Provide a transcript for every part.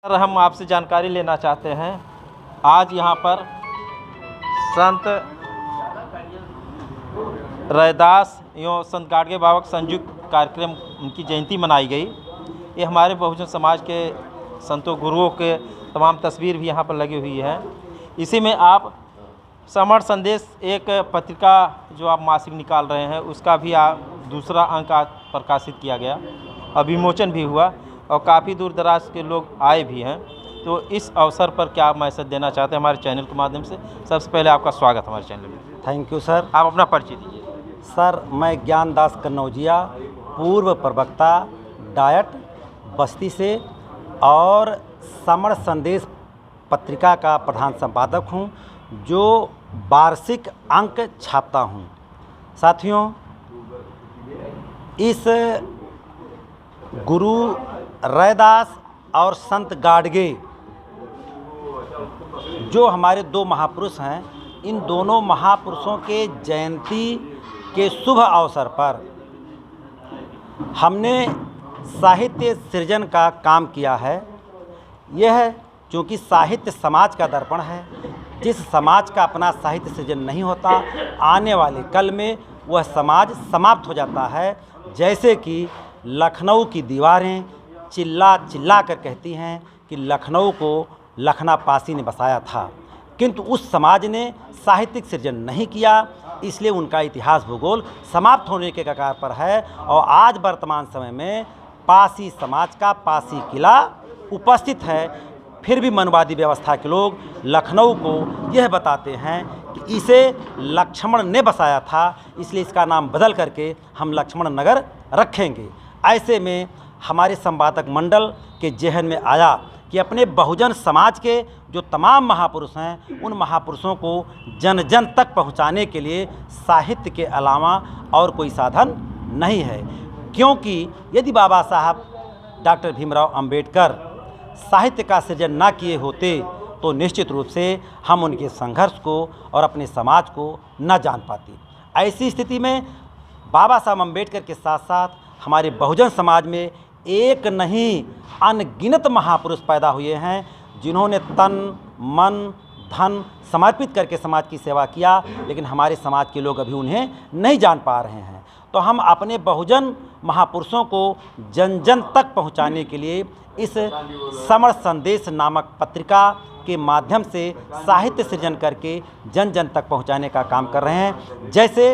Sir, हम आपसे जानकारी लेना चाहते हैं। आज यहाँ पर संत रैदास एवं संत गाडगे बाबा का संयुक्त कार्यक्रम, उनकी जयंती मनाई गई। ये हमारे बहुजन समाज के संतों गुरुओं के तमाम तस्वीर भी यहाँ पर लगी हुई है। इसी में आप समर संदेश एक पत्रिका जो आप मासिक निकाल रहे हैं, उसका भी दूसरा अंक आज प्रकाशित किया गया और विमोचन भी हुआ और काफ़ी दूर दराज के लोग आए भी हैं। तो इस अवसर पर क्या आप मैसेज देना चाहते हैं हमारे चैनल के माध्यम से? सबसे पहले आपका स्वागत हमारे चैनल में। Thank you sir. आप अपना परिचय दीजिए। सर, मैं ज्ञानदास कन्नौजिया, पूर्व प्रवक्ता डायट बस्ती से और समर संदेश पत्रिका का प्रधान संपादक हूं, जो वार्षिक अंक छापता हूं। साथियों, इस गुरु रैदास और संत गाडगे जो हमारे दो महापुरुष हैं, इन दोनों महापुरुषों के जयंती के शुभ अवसर पर हमने साहित्य सृजन का काम किया है। यह चूँकि साहित्य समाज का दर्पण है, जिस समाज का अपना साहित्य सृजन नहीं होता, आने वाले कल में वह समाज समाप्त हो जाता है। जैसे कि लखनऊ की दीवारें चिल्ला चिल्ला कर कहती हैं कि लखनऊ को लखना पासी ने बसाया था, किंतु उस समाज ने साहित्यिक सृजन नहीं किया, इसलिए उनका इतिहास भूगोल समाप्त होने के कगार पर है। और आज वर्तमान समय में पासी समाज का पासी किला उपस्थित है। फिर भी मनवादी व्यवस्था के लोग लखनऊ को यह बताते हैं कि इसे लक्ष्मण ने बसाया था, इसलिए इसका नाम बदल करके हम लक्ष्मण नगर रखेंगे। ऐसे में हमारे संपादक मंडल के जहन में आया कि अपने बहुजन समाज के जो तमाम महापुरुष हैं, उन महापुरुषों को जन जन तक पहुंचाने के लिए साहित्य के अलावा और कोई साधन नहीं है। क्योंकि यदि बाबा साहब डॉक्टर भीमराव अंबेडकर साहित्य का सृजन ना किए होते तो निश्चित रूप से हम उनके संघर्ष को और अपने समाज को न जान पाते। ऐसी स्थिति में बाबा साहब अंबेडकर के साथ साथ हमारे बहुजन समाज में एक नहीं अनगिनत महापुरुष पैदा हुए हैं, जिन्होंने तन मन धन समर्पित करके समाज की सेवा किया, लेकिन हमारे समाज के लोग अभी उन्हें नहीं जान पा रहे हैं। तो हम अपने बहुजन महापुरुषों को जन जन तक पहुंचाने के लिए इस समर संदेश नामक पत्रिका के माध्यम से साहित्य सृजन करके जन जन तक पहुंचाने का काम कर रहे हैं। जैसे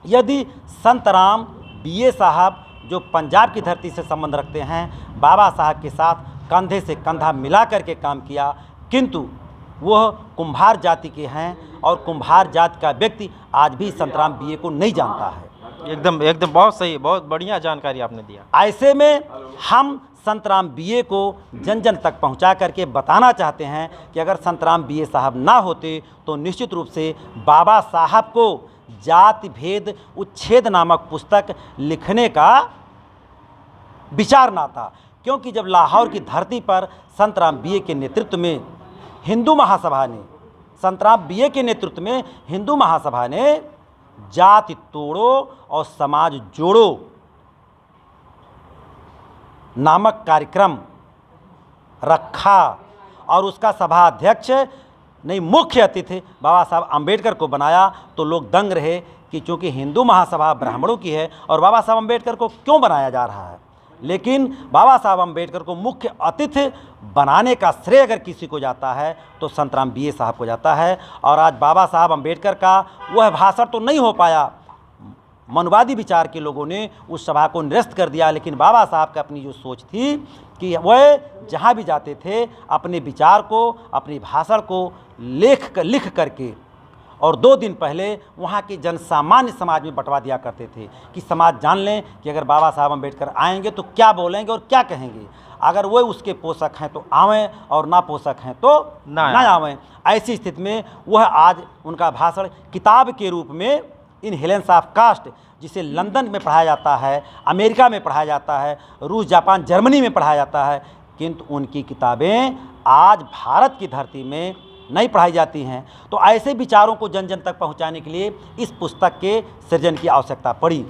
यदि संत राम बीए साहब जो पंजाब की धरती से संबंध रखते हैं, बाबा साहब के साथ कंधे से कंधा मिला करके काम किया, किंतु वह कुम्हार जाति के हैं और कुम्हार जाति का व्यक्ति आज भी संतराम बीए को नहीं जानता है। एकदम एकदम बहुत सही, बहुत बढ़िया जानकारी आपने दिया। ऐसे में हम संतराम बीए को जन जन तक पहुंचा करके बताना चाहते हैं कि अगर संतराम बीए साहब ना होते तो निश्चित रूप से बाबा साहब को जाति भेद उच्छेद नामक पुस्तक लिखने का विचार ना था। क्योंकि जब लाहौर की धरती पर संतराम बीए के नेतृत्व में हिंदू महासभा ने संतराम बीए के नेतृत्व में हिंदू महासभा ने जाति तोड़ो और समाज जोड़ो नामक कार्यक्रम रखा और उसका सभा अध्यक्ष नहीं मुख्य अतिथि बाबा साहब अंबेडकर को बनाया, तो लोग दंग रहे कि चूँकि हिंदू महासभा ब्राह्मणों की है और बाबा साहब अंबेडकर को क्यों बनाया जा रहा है। लेकिन बाबा साहब अंबेडकर को मुख्य अतिथि बनाने का श्रेय अगर किसी को जाता है तो संतराम बीए साहब को जाता है। और आज बाबा साहब अंबेडकर का वह भाषण तो नहीं हो पाया, मनवादी विचार के लोगों ने उस सभा को निरस्त कर दिया, लेकिन बाबा साहब की अपनी जो सोच थी कि वह जहाँ भी जाते थे अपने विचार को, अपनी भाषण को लिख करके और 2 दिन पहले वहाँ के जनसामान्य समाज में बंटवा दिया करते थे कि समाज जान लें कि अगर बाबा साहब अंबेडकर आएंगे तो क्या बोलेंगे और क्या कहेंगे। अगर वो उसके पोषक हैं तो आवें और ना पोषक हैं तो ना आवें। ऐसी स्थिति में वह आज उनका भाषण किताब के रूप में इन हेलेंस ऑफ कास्ट, जिसे लंदन में पढ़ाया जाता है, अमेरिका में पढ़ाया जाता है, रूस जापान जर्मनी में पढ़ाया जाता है, किंतु उनकी किताबें आज भारत की धरती में नहीं पढ़ाई जाती हैं। तो ऐसे विचारों को जन जन तक पहुंचाने के लिए इस पुस्तक के सृजन की आवश्यकता पड़ी।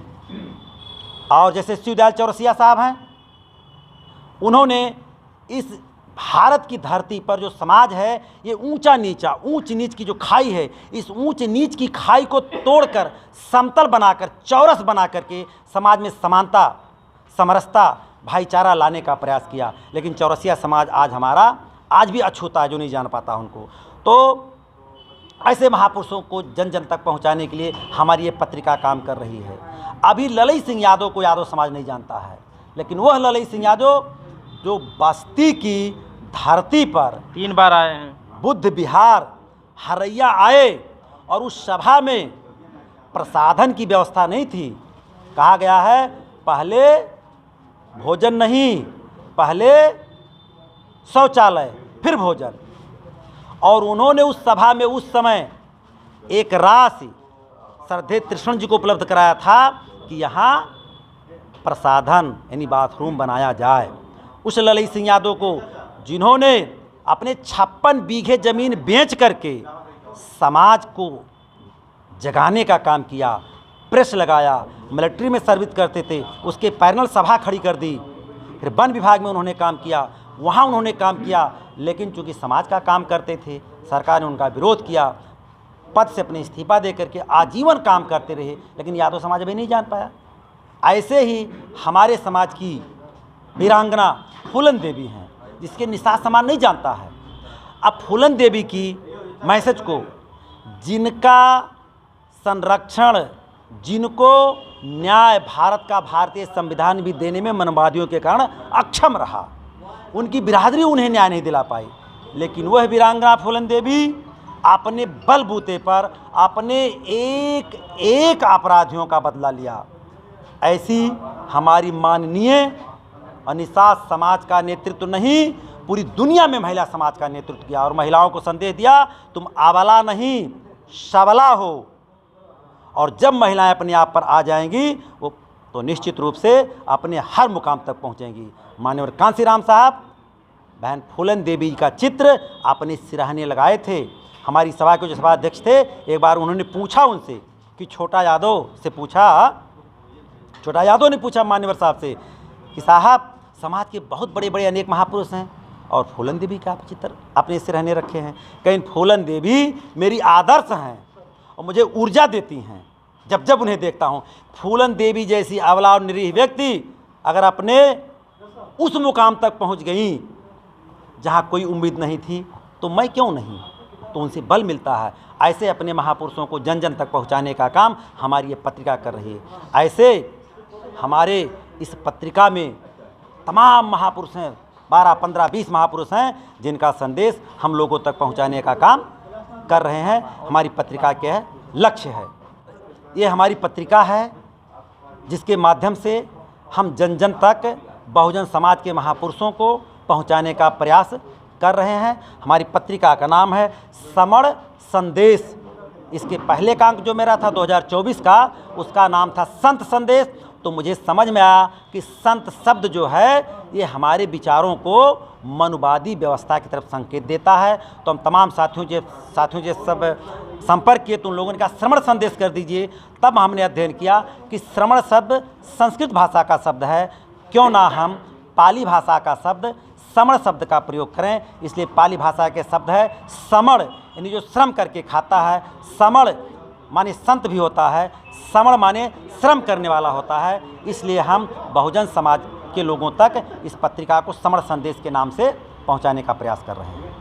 और जैसे शिवदयाल चौरसिया साहब हैं, उन्होंने इस भारत की धरती पर जो समाज है ये ऊंचा नीचा, ऊंच नीच की जो खाई है, इस ऊंच नीच की खाई को तोड़कर समतल बनाकर, चौरस बना करके समाज में समानता, समरसता, भाईचारा लाने का प्रयास किया। लेकिन चौरसिया समाज आज हमारा आज भी अछूता है, जो नहीं जान पाता उनको। तो ऐसे महापुरुषों को जन जन तक पहुंचाने के लिए हमारी ये पत्रिका काम कर रही है। अभी ललई सिंह यादव को यादव समाज नहीं जानता है, लेकिन वह ललई सिंह यादव जो बस्ती की धरती पर 3 बार आए हैं, बुद्ध विहार हरैया आए और उस सभा में प्रसाधन की व्यवस्था नहीं थी। कहा गया है पहले भोजन नहीं, पहले शौचालय फिर भोजन। और उन्होंने उस सभा में उस समय एक राशि श्रद्धेय कृष्ण जी को उपलब्ध कराया था कि यहाँ प्रसाधन यानी बाथरूम बनाया जाए। उस ललई सिंह यादव को, जिन्होंने अपने 56 बीघे ज़मीन बेच करके समाज को जगाने का काम किया, प्रेस लगाया, मिलिट्री में सर्विस करते थे, उसके पैनल सभा खड़ी कर दी। फिर वन विभाग में उन्होंने काम किया, वहाँ उन्होंने काम किया, लेकिन चूंकि समाज का काम करते थे, सरकार ने उनका विरोध किया, पद से अपने इस्तीफा दे करके आजीवन काम करते रहे, लेकिन यादव समाज अभी नहीं जान पाया। ऐसे ही हमारे समाज की वीरांगना फूलन देवी हैं, जिसके निषाद समाज नहीं जानता है। अब फूलन देवी की मैसेज को, जिनका संरक्षण, जिनको न्याय भारत का भारतीय संविधान भी देने में मनवादियों के कारण अक्षम रहा, उनकी बिरादरी उन्हें न्याय नहीं दिला पाई, लेकिन वह वीरांगना फूलन देवी अपने बलबूते पर अपने एक एक अपराधियों का बदला लिया। ऐसी हमारी माननीय और निषाद समाज का नेतृत्व नहीं, पूरी दुनिया में महिला समाज का नेतृत्व किया और महिलाओं को संदेश दिया, तुम आबला नहीं सबला हो। और जब महिलाएं अपने आप पर आ जाएंगी वो तो निश्चित रूप से अपने हर मुकाम तक पहुंचेंगी। माननीय कांसीराम साहब बहन फूलन देवी का चित्र अपने सिरहाने लगाए थे। हमारी सभा के जो सभाध्यक्ष थे, एक बार उन्होंने पूछा उनसे कि छोटा यादव ने पूछा मान्यवर साहब से कि साहब समाज के बहुत बड़े बड़े अनेक महापुरुष हैं और फूलन देवी का चित्र अपने सिरहाने रखे हैं। कहीं फूलन देवी मेरी आदर्श हैं और मुझे ऊर्जा देती हैं जब जब उन्हें देखता हूँ। फूलन देवी जैसी अबला और निरीह व्यक्ति अगर अपने उस मुकाम तक पहुँच गई जहाँ कोई उम्मीद नहीं थी, तो मैं क्यों नहीं, तो उनसे बल मिलता है। ऐसे अपने महापुरुषों को जन जन तक पहुँचाने का काम हमारी ये पत्रिका कर रही है। ऐसे हमारे इस पत्रिका में तमाम महापुरुष हैं, 12, 15, 20 महापुरुष हैं, जिनका संदेश हम लोगों तक पहुँचाने का काम कर रहे हैं। हमारी पत्रिका के लक्ष्य है, ये हमारी पत्रिका है जिसके माध्यम से हम जन जन तक बहुजन समाज के महापुरुषों को पहुंचाने का प्रयास कर रहे हैं। हमारी पत्रिका का नाम है समण संदेश। इसके पहले का अंक जो मेरा था 2024 का, उसका नाम था संत संदेश। तो मुझे समझ में आया कि संत शब्द जो है ये हमारे विचारों को मनुवादी व्यवस्था की तरफ संकेत देता है। तो हम तमाम साथियों से सब संपर्क किए तो उन लोगों ने कहा श्रमण संदेश कर दीजिए। तब हमने अध्ययन किया कि श्रमण शब्द संस्कृत भाषा का शब्द है, क्यों ना हम पाली भाषा का शब्द समण शब्द का प्रयोग करें। इसलिए पाली भाषा के शब्द है समण, यानी जो श्रम करके खाता है। समण माने संत भी होता है, समण माने श्रम करने वाला होता है। इसलिए हम बहुजन समाज के लोगों तक इस पत्रिका को समण संदेश के नाम से पहुंचाने का प्रयास कर रहे हैं।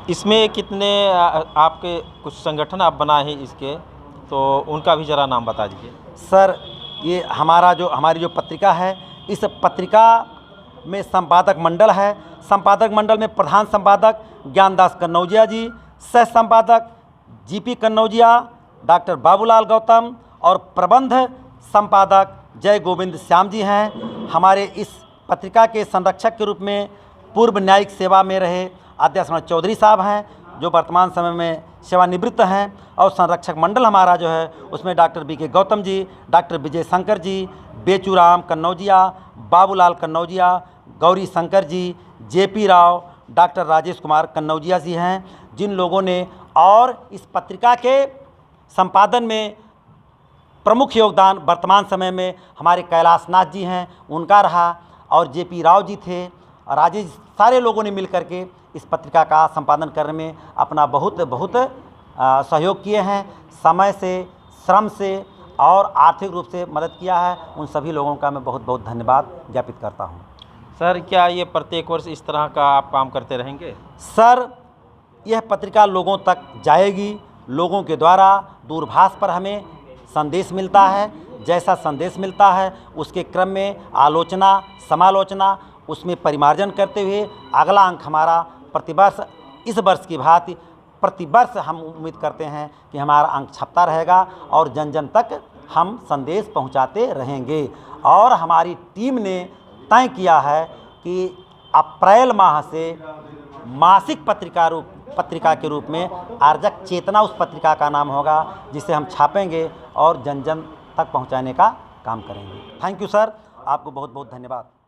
इसमें कितने आपके कुछ संगठन आप बनाए हैं इसके, तो उनका भी ज़रा नाम बता दीजिए। सर, ये हमारी जो पत्रिका है, इस पत्रिका में संपादक मंडल है। संपादक मंडल में प्रधान संपादक ज्ञानदास कन्नौजिया जी, सह संपादक जीपी कन्नौजिया, डॉक्टर बाबूलाल गौतम और प्रबंध संपादक जय गोविंद श्याम जी हैं। हमारे इस पत्रिका के संरक्षक के रूप में पूर्व न्यायिक सेवा में रहे आद्याशरण चौधरी साहब हैं, जो वर्तमान समय में सेवानिवृत्त हैं। और संरक्षक मंडल हमारा जो है उसमें doctor BK Gautam ji, doctor Vijay Shankar ji, Bechuram Kannaujia, Babulal Kannaujia, Gauri Shankar ji, JP Rao, doctor Rajesh Kumar Kannaujia जी हैं, जिन लोगों ने और इस पत्रिका के संपादन में प्रमुख योगदान वर्तमान समय में हमारे कैलाश नाथ जी हैं, उनका रहा। और जेपी राव जी थे, और आज इस सारे लोगों ने मिल करके इस पत्रिका का संपादन करने में अपना बहुत बहुत सहयोग किए हैं। समय से, श्रम से और आर्थिक रूप से मदद किया है। उन सभी लोगों का मैं बहुत बहुत धन्यवाद ज्ञापित करता हूँ। सर, क्या ये प्रत्येक वर्ष इस तरह का आप काम करते रहेंगे? सर, यह पत्रिका लोगों तक जाएगी। लोगों के द्वारा दूरभाष पर हमें संदेश मिलता है। जैसा संदेश मिलता है उसके क्रम में आलोचना, समालोचना, उसमें परिमार्जन करते हुए अगला अंक हमारा प्रतिवर्ष इस वर्ष की भांति प्रतिवर्ष हम उम्मीद करते हैं कि हमारा अंक छपता रहेगा और जन जन तक हम संदेश पहुंचाते रहेंगे। और हमारी टीम ने तय किया है कि अप्रैल माह से मासिक पत्रिका के रूप में आर्जक चेतना उस पत्रिका का नाम होगा, जिसे हम छापेंगे और जन जन तक पहुंचाने का काम करेंगे। थैंक यू सर, आपको बहुत बहुत धन्यवाद।